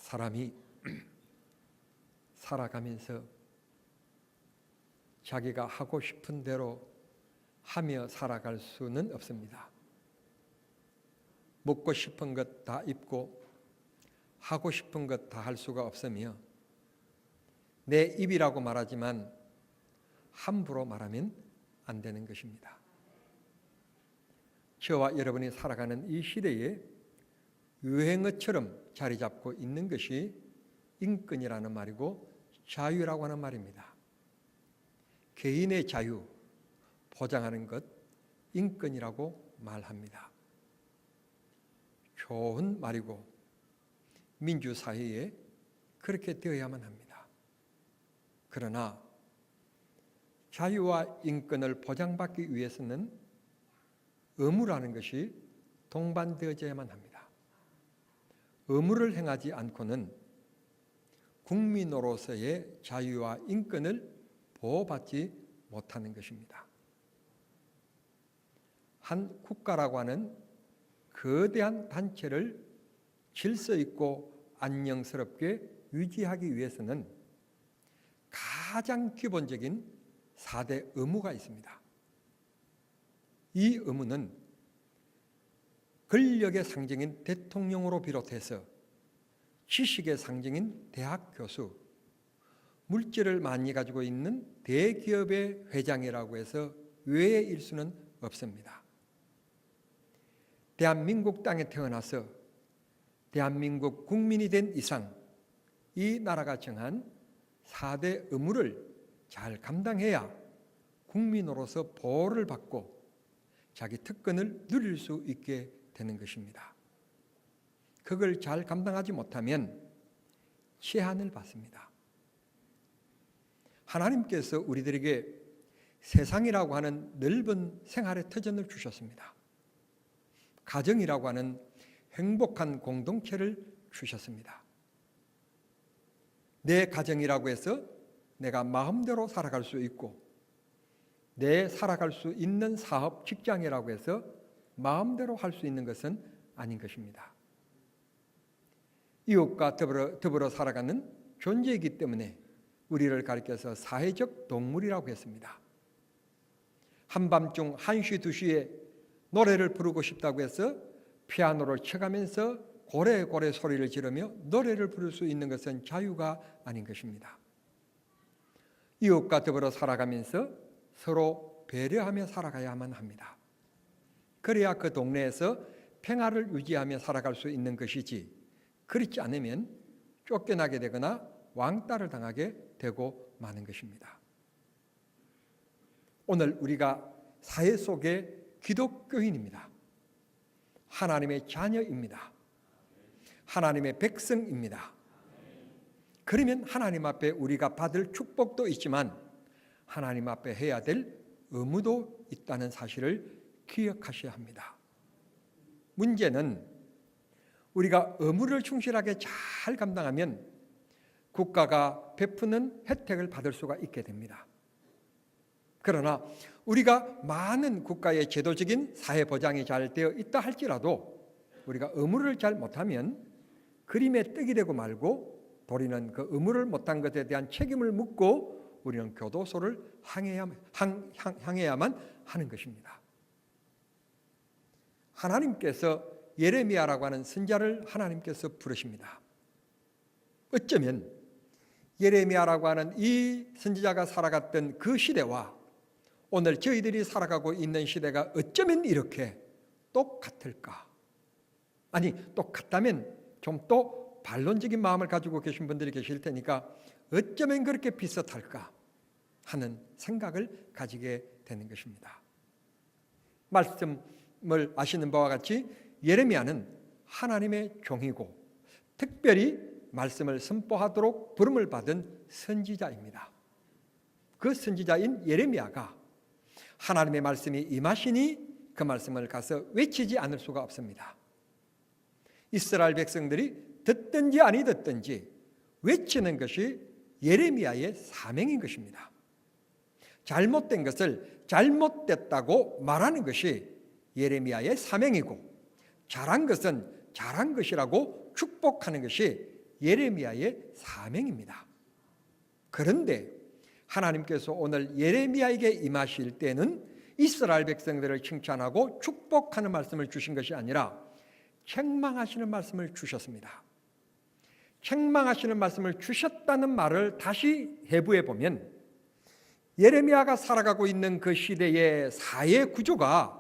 사람이 살아가면서 자기가 하고 싶은 대로 하며 살아갈 수는 없습니다. 먹고 싶은 것 다 입고 하고 싶은 것 다 할 수가 없으며 내 입이라고 말하지만 함부로 말하면 안 되는 것입니다. 저와 여러분이 살아가는 이 시대에 유행어처럼 자리 잡고 있는 것이 인권이라는 말이고 자유라고 하는 말입니다. 개인의 자유 보장하는 것 인권이라고 말합니다. 좋은 말이고 민주사회에 그렇게 되어야만 합니다. 그러나 자유와 인권을 보장받기 위해서는 의무라는 것이 동반되어져야만 합니다. 의무를 행하지 않고는 국민으로서의 자유와 인권을 보호받지 못하는 것입니다. 한 국가라고 하는 거대한 단체를 질서 있고 안녕스럽게 유지하기 위해서는 가장 기본적인 4대 의무가 있습니다. 이 의무는 권력의 상징인 대통령으로 비롯해서 지식의 상징인 대학 교수, 물질을 많이 가지고 있는 대기업의 회장이라고 해서 외일 수는 없습니다. 대한민국 땅에 태어나서 대한민국 국민이 된 이상 이 나라가 정한 4대 의무를 잘 감당해야 국민으로서 보호를 받고 자기 특권을 누릴 수 있게 되는 것입니다. 그걸 잘 감당하지 못하면 제한을 받습니다. 하나님께서 우리들에게 세상이라고 하는 넓은 생활의 터전을 주셨습니다. 가정이라고 하는 행복한 공동체를 주셨습니다. 내 가정이라고 해서 내가 마음대로 살아갈 수 있고 내 살아갈 수 있는 사업, 직장이라고 해서 마음대로 할 수 있는 것은 아닌 것입니다. 이웃과 더불어 살아가는 존재이기 때문에 우리를 가리켜서 사회적 동물이라고 했습니다. 한밤중 1시, 2시에 노래를 부르고 싶다고 해서 피아노를 쳐가면서 고래고래 소리를 지르며 노래를 부를 수 있는 것은 자유가 아닌 것입니다. 이웃과 더불어 살아가면서 서로 배려하며 살아가야만 합니다. 그래야 그 동네에서 평화를 유지하며 살아갈 수 있는 것이지 그렇지 않으면 쫓겨나게 되거나 왕따를 당하게 되고 마는 것입니다. 오늘 우리가 사회 속의 기독교인입니다. 하나님의 자녀입니다. 하나님의 백성입니다. 그러면 하나님 앞에 우리가 받을 축복도 있지만 하나님 앞에 해야 될 의무도 있다는 사실을 기억하셔야 합니다. 문제는 우리가 의무를 충실하게 잘 감당하면 국가가 베푸는 혜택을 받을 수가 있게 됩니다. 그러나 우리가 많은 국가의 제도적인 사회 보장이 잘 되어 있다 할지라도 우리가 의무를 잘 못하면 그림에 떡이 되고 말고 우리는 그 의무를 못한 것에 대한 책임을 묻고 우리는 교도소를 향해야만 하는 것입니다. 하나님께서 예레미야라고 하는 선지자를 하나님께서 부르십니다. 어쩌면 예레미야라고 하는 이 선지자가 살아갔던 그 시대와 오늘 저희들이 살아가고 있는 시대가 어쩌면 이렇게 똑같을까? 아니, 똑같다면 좀 또 반론적인 마음을 가지고 계신 분들이 계실 테니까 어쩌면 그렇게 비슷할까 하는 생각을 가지게 되는 것입니다. 말씀을 아시는 바와 같이 예레미야는 하나님의 종이고 특별히 말씀을 선포하도록 부름을 받은 선지자입니다. 그 선지자인 예레미야가 하나님의 말씀이 임하시니 그 말씀을 가서 외치지 않을 수가 없습니다. 이스라엘 백성들이 듣든지 아니 듣든지 외치는 것이 예레미야의 사명인 것입니다. 잘못된 것을 잘못됐다고 말하는 것이 예레미야의 사명이고 잘한 것은 잘한 것이라고 축복하는 것이 예레미야의 사명입니다. 그런데 하나님께서 오늘 예레미야에게 임하실 때는 이스라엘 백성들을 칭찬하고 축복하는 말씀을 주신 것이 아니라 책망하시는 말씀을 주셨습니다. 책망하시는 말씀을 주셨다는 말을 다시 해부해 보면 예레미야가 살아가고 있는 그 시대의 사회 구조가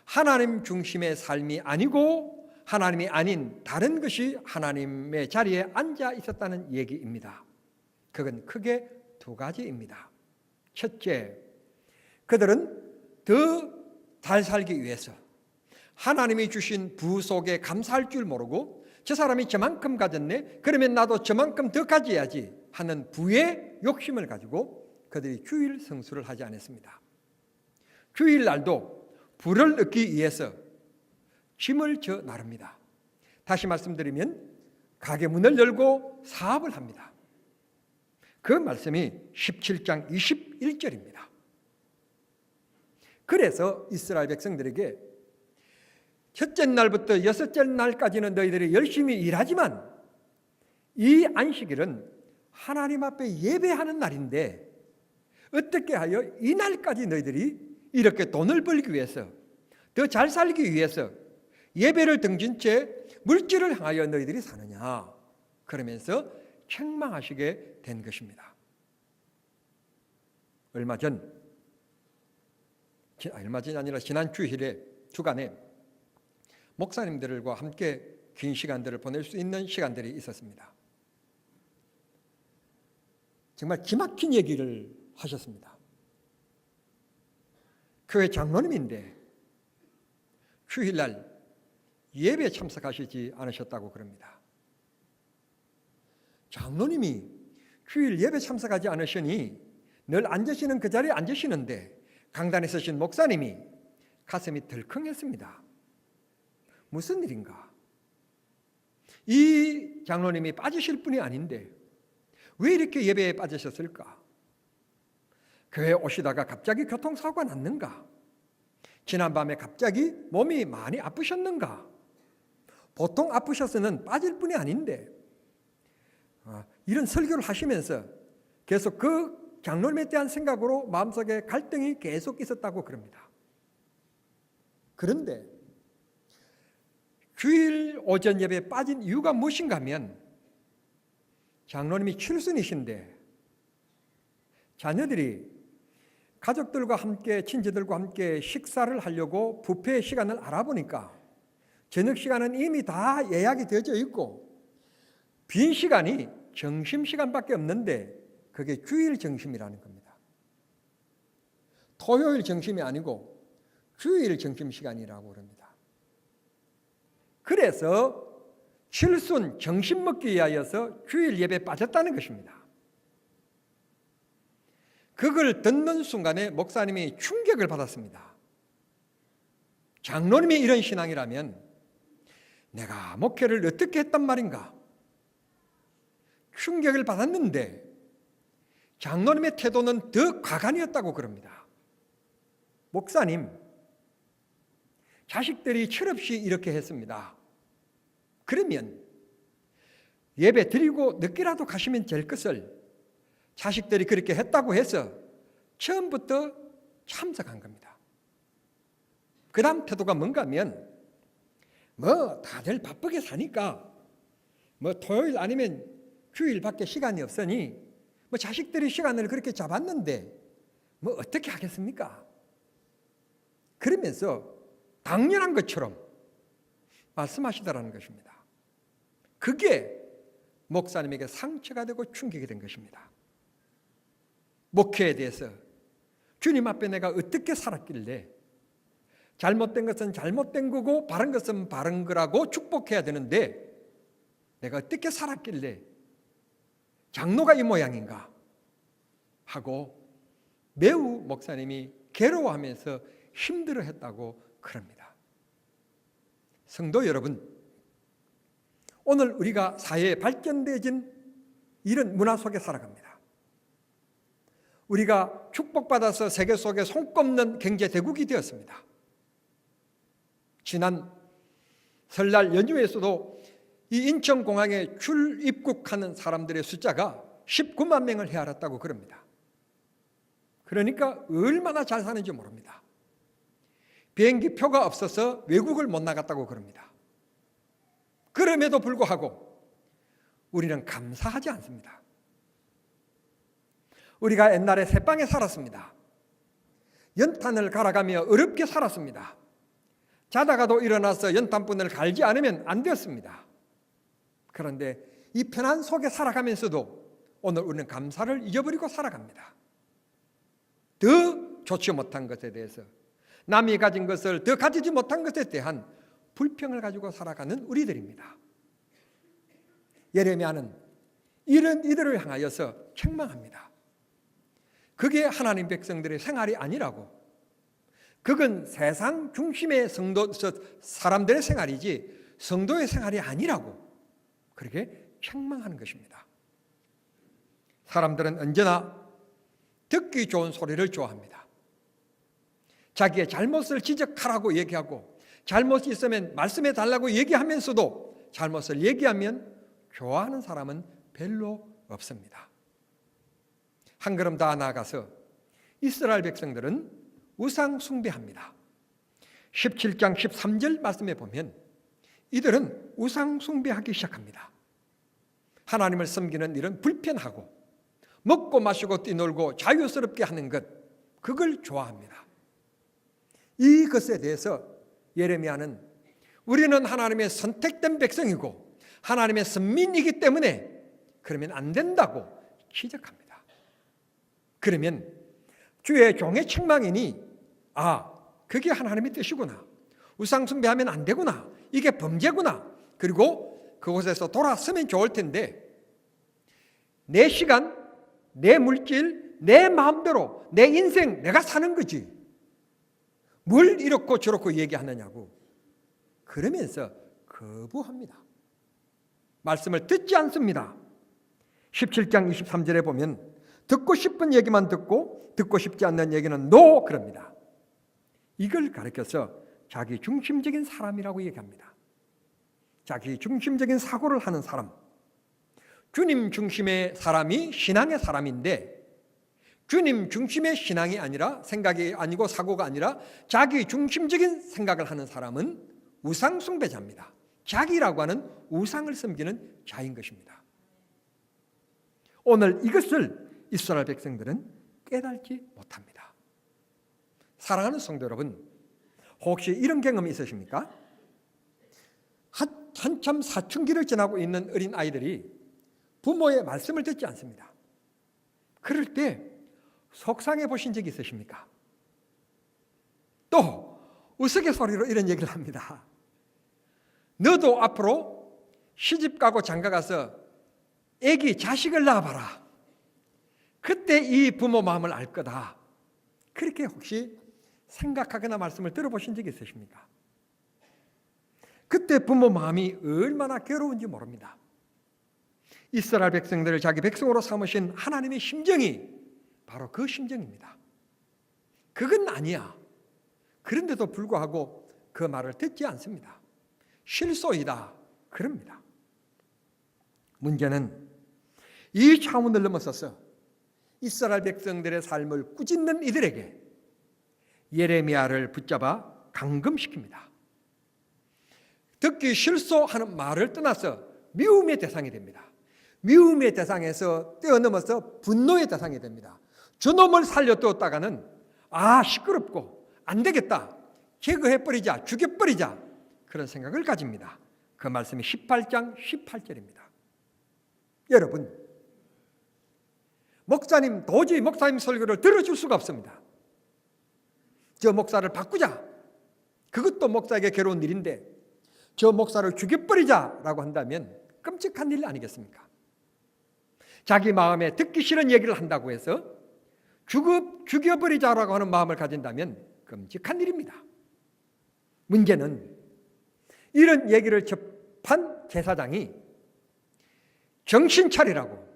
하나님 중심의 삶이 아니고 하나님이 아닌 다른 것이 하나님의 자리에 앉아 있었다는 얘기입니다. 그건 크게 두 가지입니다. 첫째, 그들은 더 잘 살기 위해서 하나님이 주신 부 속에 감사할 줄 모르고 저 사람이 저만큼 가졌네, 그러면 나도 저만큼 더 가져야지 하는 부의 욕심을 가지고 그들이 주일 성수를 하지 않았습니다. 주일날도 부를 얻기 위해서 짐을 져 나릅니다. 다시 말씀드리면 가게 문을 열고 사업을 합니다. 그 말씀이 17장 21절입니다. 그래서 이스라엘 백성들에게 첫째 날부터 여섯째 날까지는 너희들이 열심히 일하지만 이 안식일은 하나님 앞에 예배하는 날인데 어떻게 하여 이 날까지 너희들이 이렇게 돈을 벌기 위해서 더 잘 살기 위해서 예배를 등진 채 물질을 향하여 너희들이 사느냐, 그러면서 책망하시게 된 것입니다. 얼마 전이 아니라 지난 주간에 목사님들과 함께 긴 시간들을 보낼 수 있는 시간들이 있었습니다. 정말 기막힌 얘기를 하셨습니다. 교회 장로님인데 주일날 예배에 참석하시지 않으셨다고 그럽니다. 장로님이 주일 예배 참석하지 않으시니 늘 앉으시는 그 자리에 앉으시는데 강단에 서신 목사님이 가슴이 덜컹했습니다. 무슨 일인가? 이 장로님이 빠지실 분이 아닌데 왜 이렇게 예배에 빠지셨을까? 교회에 오시다가 갑자기 교통사고가 났는가? 지난밤에 갑자기 몸이 많이 아프셨는가? 보통 아프셔서는 빠질 분이 아닌데 이런 설교를 하시면서 계속 그 장로님에 대한 생각으로 마음속에 갈등이 계속 있었다고 그럽니다. 그런데 주일 오전 예배에 빠진 이유가 무엇인가 하면 장로님이 칠순이신데 자녀들이 가족들과 함께 친지들과 함께 식사를 하려고 뷔페 시간을 알아보니까 저녁 시간은 이미 다 예약이 되어져 있고 빈 시간이 점심시간밖에 없는데 그게 주일 점심이라는 겁니다. 토요일 점심이 아니고 주일 점심시간이라고 그럽니다. 그래서 칠순 점심 먹기 위하여서 주일 예배에 빠졌다는 것입니다. 그걸 듣는 순간에 목사님이 충격을 받았습니다. 장로님이 이런 신앙이라면 내가 목회를 어떻게 했단 말인가? 충격을 받았는데 장로님의 태도는 더 과간이었다고 그럽니다. 목사님, 자식들이 철없이 이렇게 했습니다. 그러면 예배 드리고 늦게라도 가시면 될 것을 자식들이 그렇게 했다고 해서 처음부터 참석한 겁니다. 그 다음 태도가 뭔가 하면 다들 바쁘게 사니까 토요일 아니면 주일밖에 시간이 없으니 자식들이 시간을 그렇게 잡았는데 어떻게 하겠습니까? 그러면서 당연한 것처럼 말씀하시더라는 것입니다. 그게 목사님에게 상처가 되고 충격이 된 것입니다. 목회에 대해서 주님 앞에 내가 어떻게 살았길래 잘못된 것은 잘못된 거고 바른 것은 바른 거라고 축복해야 되는데 내가 어떻게 살았길래 장로가 이 모양인가 하고 매우 목사님이 괴로워하면서 힘들어했다고 그럽니다. 성도 여러분, 오늘 우리가 사회에 발전되어진 이런 문화 속에 살아갑니다. 우리가 축복받아서 세계 속에 손꼽는 경제대국이 되었습니다. 지난 설날 연휴에서도 이 인천공항에 출입국하는 사람들의 숫자가 19만 명을 헤아렸다고 그럽니다. 그러니까 얼마나 잘 사는지 모릅니다. 비행기 표가 없어서 외국을 못 나갔다고 그럽니다. 그럼에도 불구하고 우리는 감사하지 않습니다. 우리가 옛날에 새방에 살았습니다. 연탄을 갈아가며 어렵게 살았습니다. 자다가도 일어나서 연탄분을 갈지 않으면 안 되었습니다. 그런데 이 편안 속에 살아가면서도 오늘 우리는 감사를 잊어버리고 살아갑니다. 더 좋지 못한 것에 대해서, 남이 가진 것을 더 가지지 못한 것에 대한 불평을 가지고 살아가는 우리들입니다. 예레미야는 이런 이들을 향하여서 책망합니다. 그게 하나님 백성들의 생활이 아니라고. 그건 세상 중심의 사람들의 생활이지 성도의 생활이 아니라고 그렇게 책망하는 것입니다. 사람들은 언제나 듣기 좋은 소리를 좋아합니다. 자기의 잘못을 지적하라고 얘기하고, 잘못이 있으면 말씀해 달라고 얘기하면서도 잘못을 얘기하면 좋아하는 사람은 별로 없습니다. 한 걸음 더 나아가서 이스라엘 백성들은 우상 숭배합니다. 17장 13절 말씀에 보면 이들은 우상 숭배하기 시작합니다. 하나님을 섬기는 일은 불편하고 먹고 마시고 뛰놀고 자유스럽게 하는 것, 그걸 좋아합니다. 이것에 대해서 예레미야는 우리는 하나님의 선택된 백성이고 하나님의 선민이기 때문에 그러면 안 된다고 지적합니다. 그러면 주의 종의 책망이니 그게 하나님의 뜻이구나. 우상 숭배하면 안 되구나. 이게 범죄구나. 그리고 그곳에서 돌아서면 좋을 텐데 내 시간, 내 물질, 내 마음대로 내 인생 내가 사는 거지. 뭘 이렇고 저렇고 얘기하느냐고. 그러면서 거부합니다. 말씀을 듣지 않습니다. 17장 23절에 보면 듣고 싶은 얘기만 듣고 듣고 싶지 않는 얘기는 노 그럽니다. 이걸 가리켜서 자기 중심적인 사람이라고 얘기합니다. 자기 중심적인 사고를 하는 사람. 주님 중심의 사람이 신앙의 사람인데 주님 중심의 신앙이 아니라, 생각이 아니고 사고가 아니라 자기 중심적인 생각을 하는 사람은 우상 숭배자입니다. 자기라고 하는 우상을 섬기는 자인 것입니다. 오늘 이것을 이스라엘 백성들은 깨달지 못합니다. 사랑하는 성도 여러분, 혹시 이런 경험이 있으십니까? 한참 사춘기를 지나고 있는 어린 아이들이 부모의 말씀을 듣지 않습니다. 그럴 때 속상해 보신 적이 있으십니까? 또 우스갯소리로 이런 얘기를 합니다. 너도 앞으로 시집가고 장가가서 애기 자식을 낳아봐라. 그때 이 부모 마음을 알 거다. 그렇게 혹시 생각하거나 말씀을 들어보신 적이 있으십니까? 그때 부모 마음이 얼마나 괴로운지 모릅니다. 이스라엘 백성들을 자기 백성으로 삼으신 하나님의 심정이 바로 그 심정입니다. 그건 아니야. 그런데도 불구하고 그 말을 듣지 않습니다. 실소이다. 그럽니다. 문제는 이 차원을 넘어서서 이스라엘 백성들의 삶을 꾸짖는 이들에게 예레미야를 붙잡아 감금시킵니다. 듣기 실소하는 말을 떠나서 미움의 대상이 됩니다. 미움의 대상에서 뛰어넘어서 분노의 대상이 됩니다. 저놈을 살려두었다가는 시끄럽고 안 되겠다. 제거해버리자. 죽여버리자. 그런 생각을 가집니다. 그 말씀이 18장 18절입니다. 여러분, 목사님 도저히 목사님 설교를 들어줄 수가 없습니다. 저 목사를 바꾸자. 그것도 목사에게 괴로운 일인데 저 목사를 죽여버리자라고 한다면 끔찍한 일 아니겠습니까? 자기 마음에 듣기 싫은 얘기를 한다고 해서 죽여버리자라고 하는 마음을 가진다면 끔찍한 일입니다. 문제는 이런 얘기를 접한 제사장이 정신 차리라고,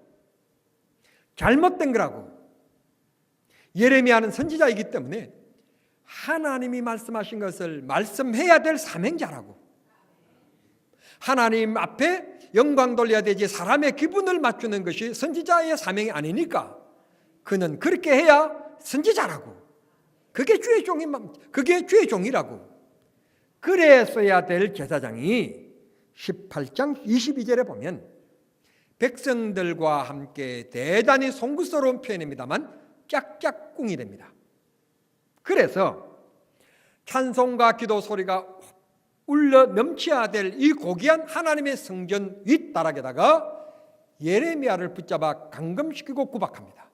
잘못된 거라고, 예레미야는 선지자이기 때문에 하나님이 말씀하신 것을 말씀해야 될 사명자라고, 하나님 앞에 영광 돌려야 되지 사람의 기분을 맞추는 것이 선지자의 사명이 아니니까 그는 그렇게 해야 선지자라고. 그게 주의 종이라고. 그랬어야 될 제사장이 18장 22절에 보면 백성들과 함께 대단히 송구스러운 표현입니다만 짝짝꿍이랍니다. 그래서 찬송과 기도 소리가 울려 넘쳐야 될 이 고귀한 하나님의 성전 윗다락에다가 예레미야를 붙잡아 감금시키고 구박합니다.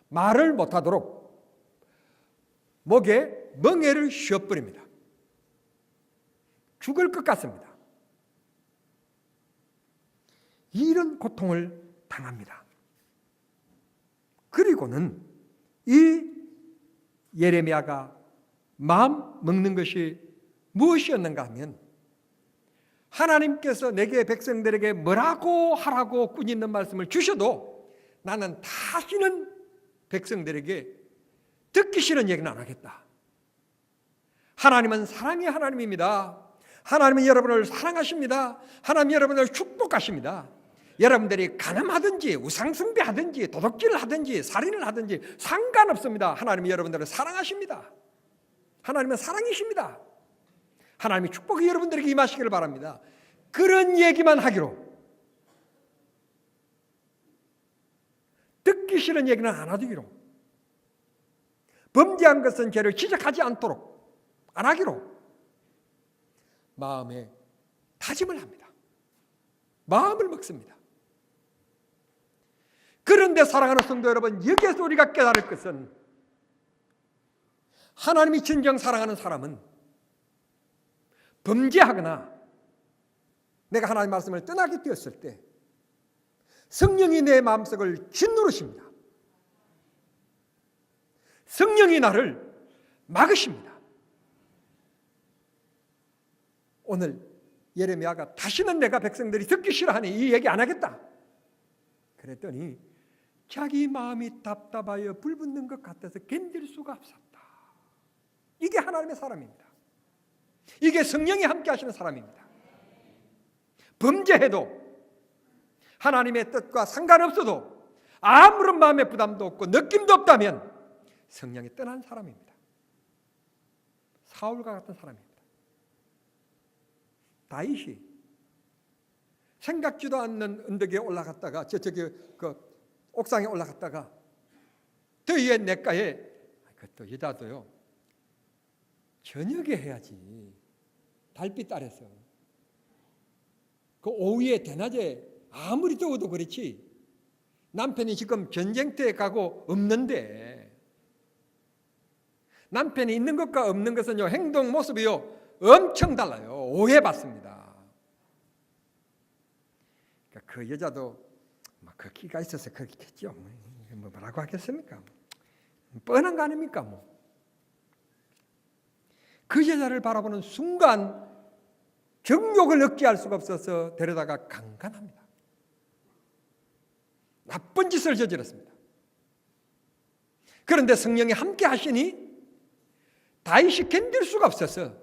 말을 못하도록 목에 멍에를 씌워버립니다. 죽을 것 같습니다. 이런 고통을 당합니다. 그리고는 이 예레미야가 마음 먹는 것이 무엇이었는가 하면 하나님께서 내게 백성들에게 뭐라고 하라고 꾸짖는 말씀을 주셔도 나는 다시는 백성들에게 듣기 싫은 얘기는 안 하겠다. 하나님은 사랑의 하나님입니다. 하나님은 여러분을 사랑하십니다. 하나님은 여러분을 축복하십니다. 여러분들이 간음하든지 우상숭배하든지 도둑질을 하든지 살인을 하든지 상관없습니다. 하나님은 여러분들을 사랑하십니다. 하나님은 사랑이십니다. 하나님의 축복이 여러분들에게 임하시기를 바랍니다. 그런 얘기만 하기로, 듣기 싫은 얘기는 안 하기로, 범죄한 것은 죄를 지적하지 않도록 안 하기로 마음에 다짐을 합니다. 마음을 먹습니다. 그런데 사랑하는 성도 여러분, 여기에서 우리가 깨달을 것은 하나님이 진정 사랑하는 사람은 범죄하거나 내가 하나님 말씀을 떠나게 되었을 때 성령이 내 마음속을 짓누르십니다. 성령이 나를 막으십니다. 오늘 예레미야가 다시는 내가 백성들이 듣기 싫어하니 이 얘기 안 하겠다 그랬더니 자기 마음이 답답하여 불붙는 것 같아서 견딜 수가 없었다. 이게 하나님의 사람입니다. 이게 성령이 함께 하시는 사람입니다. 범죄해도 하나님의 뜻과 상관없어도 아무런 마음의 부담도 없고 느낌도 없다면 성령이 떠난 사람입니다. 사울과 같은 사람입니다. 다윗이 생각지도 않는 언덕에 올라갔다가 그 옥상에 올라갔다가 더 위에 냇가에 그것도 여자도요 저녁에 해야지 달빛 아래서 그 오후에 대낮에 아무리 더워도 그렇지 남편이 지금 전쟁터에 가고 없는데 남편이 있는 것과 없는 것은요 행동 모습이요 엄청 달라요. 오해받습니다. 그러니까 그 여자도 그 끼가 있어서 그렇게 했죠. 뭐라고 하겠습니까? 뻔한 거 아닙니까? 그 여자를 바라보는 순간 정욕을 억제할 수가 없어서 데려다가 강간합니다. 나쁜 짓을 저질렀습니다. 그런데 성령이 함께 하시니 다윗이 견딜 수가 없어서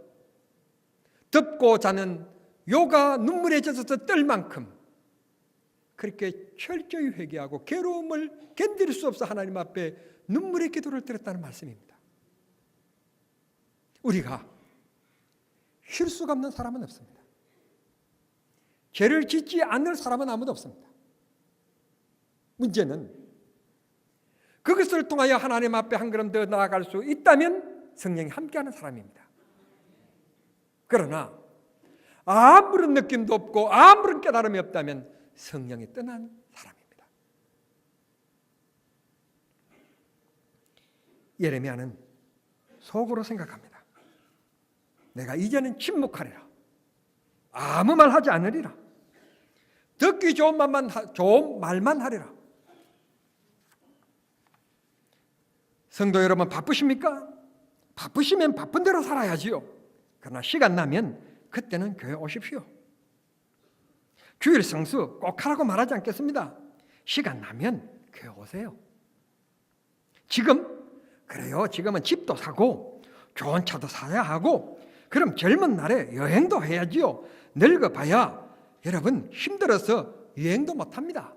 덮고 자는 요가 눈물에 젖어서 떨 만큼 그렇게 철저히 회개하고 괴로움을 견딜 수 없어 하나님 앞에 눈물의 기도를 드렸다는 말씀입니다. 우리가 쉴 수가 없는 사람은 없습니다. 죄를 짓지 않을 사람은 아무도 없습니다. 문제는 그것을 통하여 하나님 앞에 한 걸음 더 나아갈 수 있다면 성령이 함께하는 사람입니다. 그러나 아무런 느낌도 없고 아무런 깨달음이 없다면 성령이 떠난 사람입니다. 예레미야는 속으로 생각합니다. 내가 이제는 침묵하리라. 아무 말 하지 않으리라. 듣기 좋은 말만 하리라. 성도 여러분 바쁘십니까? 바쁘시면 바쁜 대로 살아야지요. 그러나 시간 나면 그때는 교회 오십시오. 주일 성수 꼭 하라고 말하지 않겠습니다. 시간 나면 교회 오세요. 지금 그래요. 지금은 집도 사고 좋은 차도 사야 하고 그럼 젊은 날에 여행도 해야지요. 늙어봐야 여러분 힘들어서 여행도 못합니다.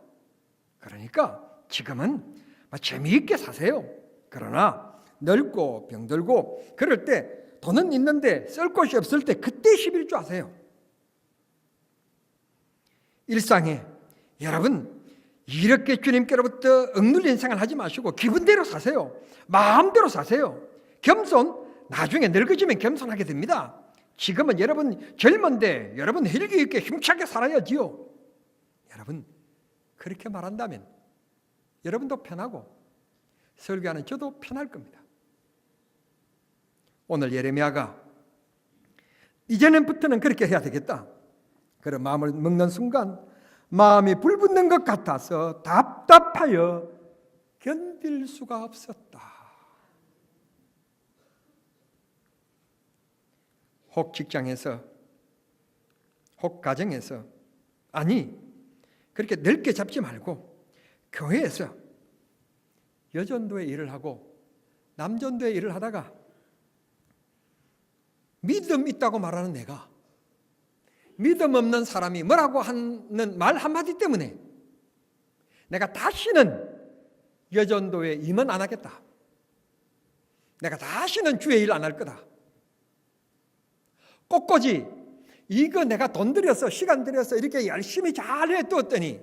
그러니까 지금은 재미있게 사세요. 그러나 늙고 병들고 그럴 때 돈은 있는데 쓸 곳이 없을 때 그때 11조 하세요. 일상에 여러분 이렇게 주님께로부터 억눌린 생활 하지 마시고 기분대로 사세요. 마음대로 사세요. 겸손, 나중에 늙어지면 겸손하게 됩니다. 지금은 여러분 젊은데 여러분 혈기 있게 힘차게 살아야지요. 여러분 그렇게 말한다면 여러분도 편하고 설교하는 저도 편할 겁니다. 오늘 예레미야가 이제는부터는 그렇게 해야 되겠다. 그런 마음을 먹는 순간 마음이 불붙는 것 같아서 답답하여 견딜 수가 없었다. 혹 직장에서 혹 가정에서 아니 그렇게 넓게 잡지 말고 교회에서 여전도의 일을 하고 남전도의 일을 하다가 믿음 있다고 말하는 내가 믿음 없는 사람이 뭐라고 하는 말 한마디 때문에 내가 다시는 여전도에 임은 안 하겠다. 내가 다시는 주의 일 안 할 거다. 꽃꽂이 이거 내가 돈 들여서 시간 들여서 이렇게 열심히 잘 해두었더니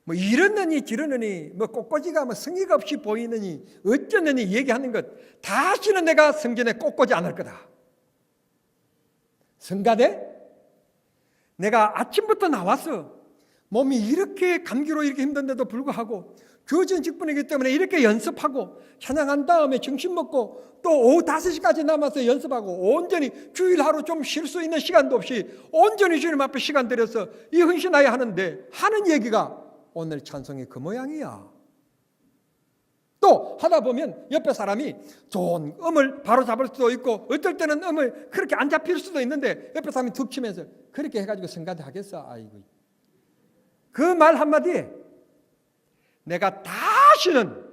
뭐 이러느니 저러느니 뭐 꽃꽂이가 뭐 성의가 없이 보이느니 어쩌느니 얘기하는 것 다시는 내가 성전에 꽃꽂이 안 할 거다. 성가대 내가 아침부터 나와서 몸이 이렇게 감기로 이렇게 힘든데도 불구하고 주어진 직분이기 때문에 이렇게 연습하고 찬양한 다음에 점심 먹고 또 오후 5시까지 남아서 연습하고 온전히 주일 하루 좀 쉴 수 있는 시간도 없이 온전히 주님 앞에 시간 들여서 이 헌신하여 하는데 하는 얘기가 오늘 찬송이 그 모양이야. 또 하다 보면 옆에 사람이 좋은 음을 바로 잡을 수도 있고 어떨 때는 음을 그렇게 안 잡힐 수도 있는데 옆에 사람이 툭 치면서 그렇게 해가지고 성가대 하겠어? 아이고. 그 말 한마디에 내가 다시는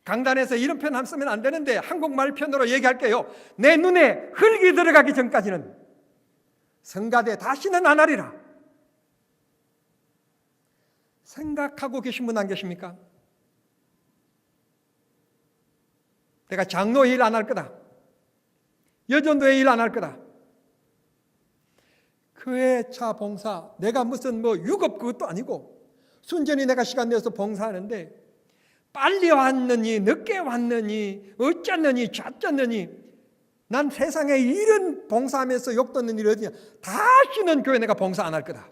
강단에서 이런 표현 안 쓰면 안 되는데 한국말 편으로 얘기할게요. 내 눈에 흙이 들어가기 전까지는 성가대 다시는 안 하리라. 생각하고 계신 분 안 계십니까? 내가 장로의 일 안 할 거다. 여전도의 일 안 할 거다. 교회 차 봉사, 내가 무슨 뭐 유급 그것도 아니고 순전히 내가 시간 내서 봉사하는데 빨리 왔느니 늦게 왔느니 어쩌느니 저쩌느니 난 세상에 이런 봉사하면서 욕 듣는 일이 어디냐. 다시는 교회 내가 봉사 안 할 거다.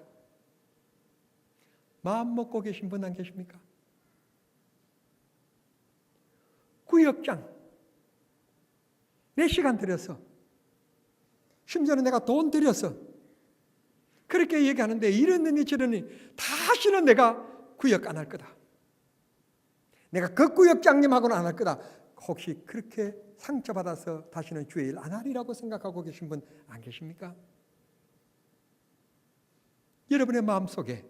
마음 먹고 계신 분 안 계십니까? 구역장 내 시간 들여서 심지어는 내가 돈 들여서 그렇게 얘기하는데 이러느니 저러니 다시는 내가 구역 안 할 거다. 내가 그 구역장님하고는 안 할 거다. 혹시 그렇게 상처받아서 다시는 주의 일 안 하리라고 생각하고 계신 분 안 계십니까? 여러분의 마음속에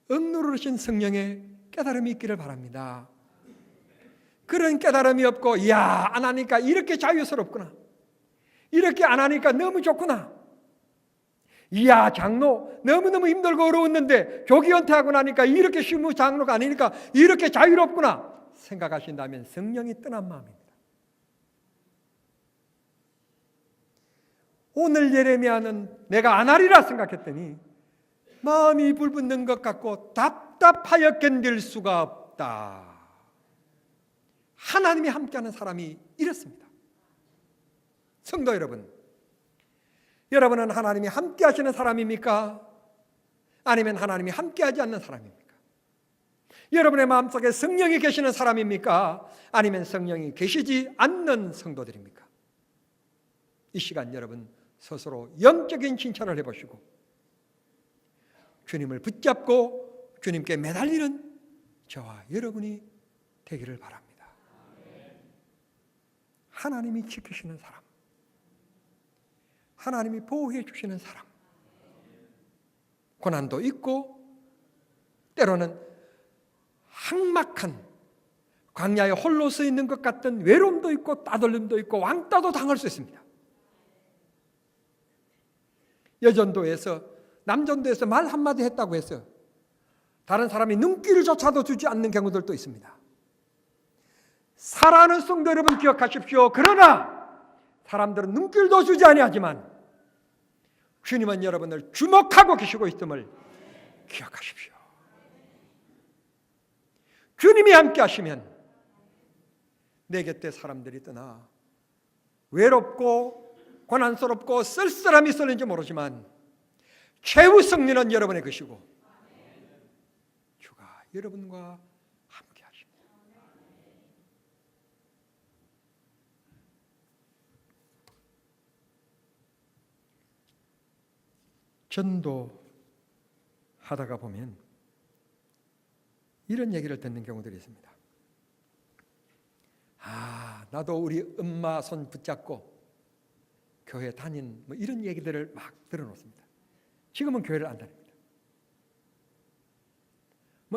억누르신 성령의 깨달음이 있기를 바랍니다. 그런 깨달음이 없고 이야 안 하니까 이렇게 자유스럽구나. 이렇게 안 하니까 너무 좋구나. 이야 장로 너무너무 힘들고 어려웠는데 조기 은퇴하고 나니까 이렇게 쉬운 장로가 아니니까 이렇게 자유롭구나 생각하신다면 성령이 떠난 마음입니다. 오늘 예레미야는 내가 안 하리라 생각했더니 마음이 불붙는 것 같고 답답하여 견딜 수가 없다. 하나님이 함께하는 사람이 이렇습니다. 성도 여러분, 여러분은 하나님이 함께하시는 사람입니까? 아니면 하나님이 함께하지 않는 사람입니까? 여러분의 마음속에 성령이 계시는 사람입니까? 아니면 성령이 계시지 않는 성도들입니까? 이 시간 여러분 스스로 영적인 진찰을 해보시고 주님을 붙잡고 주님께 매달리는 저와 여러분이 되기를 바랍니다. 하나님이 지키시는 사람, 하나님이 보호해 주시는 사람, 고난도 있고 때로는 항막한 광야에 홀로 서 있는 것 같은 외로움도 있고 따돌림도 있고 왕따도 당할 수 있습니다. 여전도에서 남전도에서 말 한마디 했다고 해서 다른 사람이 눈길조차도 주지 않는 경우들도 있습니다. 사랑하는 성도 여러분 기억하십시오. 그러나 사람들은 눈길도 주지 아니하지만 주님은 여러분을 주목하고 계시고 있음을 기억하십시오. 주님이 함께 하시면 내 곁에 사람들이 떠나 외롭고 고난스럽고 쓸쓸함이 쏠린지 모르지만 최후 승리는 여러분의 것이고 주가 여러분과 함께 하십니다. 전도하다가 보면 이런 얘기를 듣는 경우들이 있습니다. 나도 우리 엄마 손 붙잡고 교회 다닌 이런 얘기들을 막 들어놓습니다. 지금은 교회를 안 다닙니다.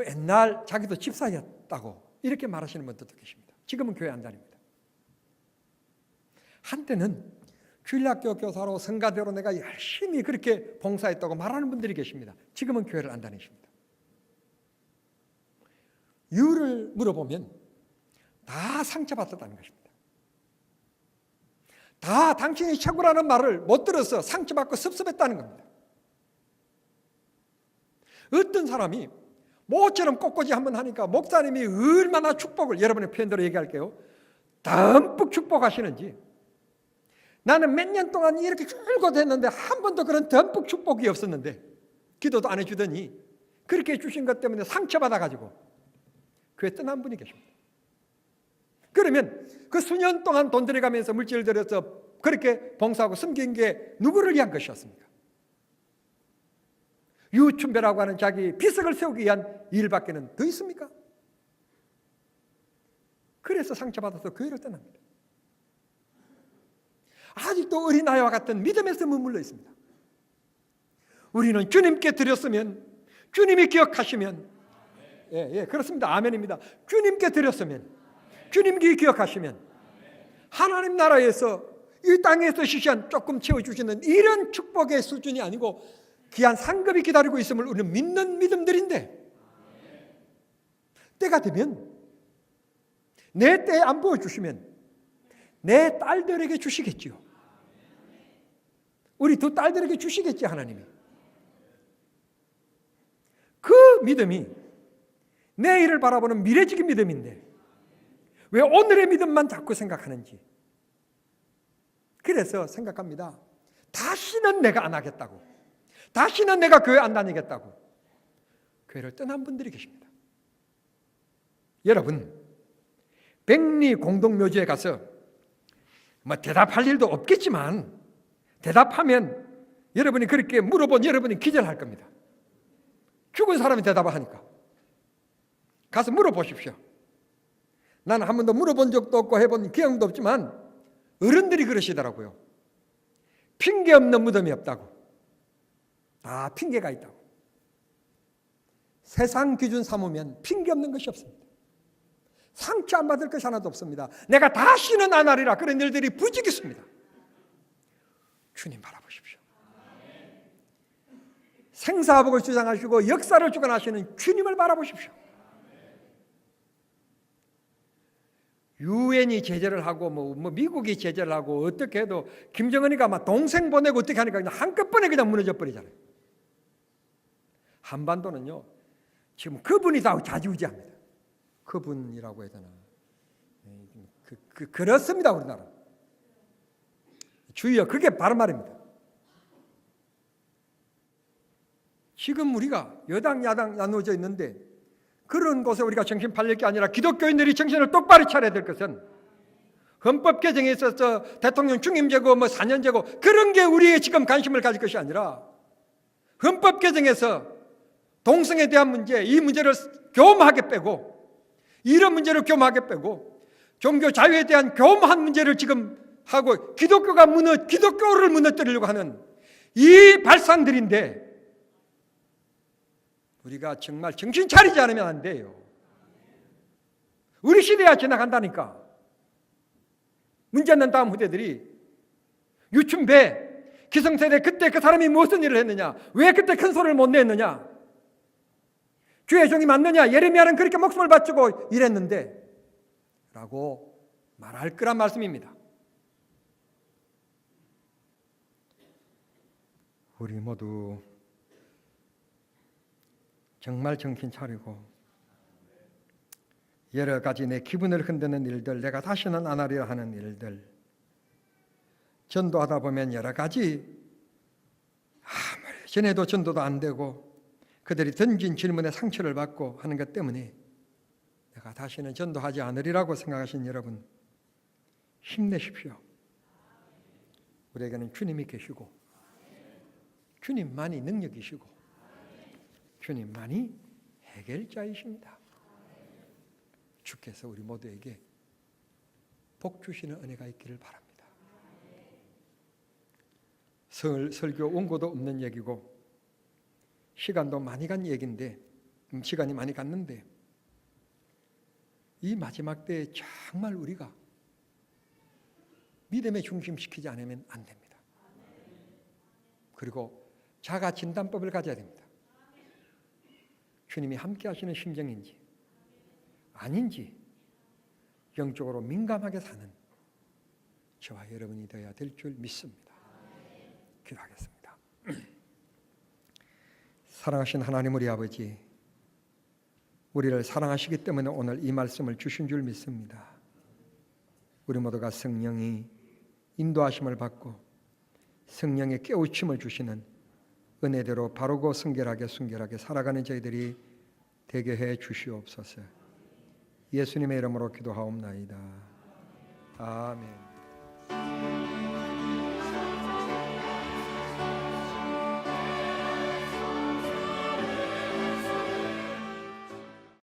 옛날 자기도 집사였다고 이렇게 말하시는 분들도 계십니다. 지금은 교회 안 다닙니다. 한때는 주일학교 교사로 성가대로 내가 열심히 그렇게 봉사했다고 말하는 분들이 계십니다. 지금은 교회를 안 다니십니다. 이유를 물어보면 다 상처받았다는 것입니다. 다 당신이 최고라는 말을 못 들어서 상처받고 섭섭했다는 겁니다. 어떤 사람이 모처럼 꽃꽂이 한번 하니까 목사님이 얼마나 축복을, 여러분의 표현대로 얘기할게요, 듬뿍 축복하시는지, 나는 몇 년 동안 이렇게 줄곧 했는데 한 번도 그런 듬뿍 축복이 없었는데 기도도 안 해주더니 그렇게 해주신 것 때문에 상처받아가지고 교회 떠난 분이 계십니다. 그러면 그 수년 동안 돈 들여가면서 물질 들여서 그렇게 봉사하고 섬긴 게 누구를 위한 것이었습니까? 유춘배라고 하는 자기 비석을 세우기 위한 일밖에는 더 있습니까? 그래서 상처받아서 교회를 떠납니다. 아직도 어린아이와 같은 믿음에서 머물러 있습니다. 우리는 주님께 드렸으면, 주님이 기억하시면, 그렇습니다. 아멘입니다. 주님께 드렸으면, 주님께 기억하시면 하나님 나라에서 이 땅에서 시시한 조금 채워주시는 이런 축복의 수준이 아니고 귀한 상급이 기다리고 있음을 우리는 믿는 믿음들인데, 때가 되면 내 때에 안 보여주시면 내 딸들에게 주시겠지요. 우리 두 딸들에게 주시겠지, 하나님이. 그 믿음이 내일을 바라보는 미래적인 믿음인데 왜 오늘의 믿음만 자꾸 생각하는지. 그래서 생각합니다. 다시는 내가 안 하겠다고, 다시는 내가 교회 안 다니겠다고 교회를 떠난 분들이 계십니다. 여러분, 백리 공동묘지에 가서 대답할 일도 없겠지만 대답하면 여러분이 그렇게 물어본 여러분이 기절할 겁니다. 죽은 사람이 대답을 하니까. 가서 물어보십시오. 나는 한 번도 물어본 적도 없고 해본 기억도 없지만 어른들이 그러시더라고요. 핑계 없는 무덤이 없다고. 다 핑계가 있다고. 세상 기준 삼으면 핑계 없는 것이 없습니다. 상처 안 받을 것이 하나도 없습니다. 내가 다시는 안 하리라 그런 일들이 부지기습니다. 주님 바라보십시오. 생사복을 주장하시고 역사를 주관하시는 주님을 바라보십시오. 유엔이 제재를 하고 미국이 제재를 하고 어떻게 해도 김정은이가 막 동생 보내고 어떻게 하니까 그냥 한꺼번에 그냥 무너져 버리잖아요. 한반도는요 지금 그분이 다 좌지우지합니다. 그분이라고 해야 되나? 그렇습니다, 우리나라. 주의요, 그게 바른 말입니다. 지금 우리가 여당 야당 나누어져 있는데 그런 곳에 우리가 정신 팔릴 게 아니라 기독교인들이 정신을 똑바로 차려야 될 것은 헌법 개정에 있어서 대통령 중임제고 4년제고 그런 게 우리의 지금 관심을 가질 것이 아니라 헌법 개정에서 동성에 대한 문제, 이 문제를 교묘하게 빼고, 이런 문제를 교묘하게 빼고 종교 자유에 대한 교묘한 문제를 지금 하고 기독교를 무너뜨리려고 하는 이 발상들인데 우리가 정말 정신 차리지 않으면 안 돼요. 우리 시대야 지나간다니까. 문제는 다음 후대들이 유춘배, 기성세대 그때 그 사람이 무슨 일을 했느냐? 왜 그때 큰 소리를 못 냈느냐? 주의 종이 맞느냐? 예레미야는 그렇게 목숨을 바치고 일했는데 라고 말할 거란 말씀입니다. 우리 모두 정말 정신 차리고 여러 가지 내 기분을 흔드는 일들, 내가 다시는 안 하리라 하는 일들, 전도하다 보면 여러 가지 아무리 전에도 전도도 안 되고 그들이 던진 질문에 상처를 받고 하는 것 때문에 내가 다시는 전도하지 않으리라고 생각하신 여러분, 힘내십시오. 우리에게는 주님이 계시고 주님만이 능력이시고 주님만이 해결자이십니다. 주께서 우리 모두에게 복 주시는 은혜가 있기를 바랍니다. 설교 원고도 없는 얘기고 시간도 많이 간 얘기인데, 시간이 많이 갔는데 이 마지막 때에 정말 우리가 믿음의 중심시키지 않으면 안 됩니다. 그리고 자가 진단법을 가져야 됩니다. 주님이 함께 하시는 심정인지 아닌지 영적으로 민감하게 사는 저와 여러분이 되어야 될 줄 믿습니다. 기도하겠습니다. 사랑하신 하나님 우리 아버지, 우리를 사랑하시기 때문에 오늘 이 말씀을 주신 줄 믿습니다. 우리 모두가 성령이 인도하심을 받고 성령의 깨우침을 주시는 은혜대로 바르고 순결하게 살아가는 저희들이 되게 해 주시옵소서. 예수님의 이름으로 기도하옵나이다. 아멘.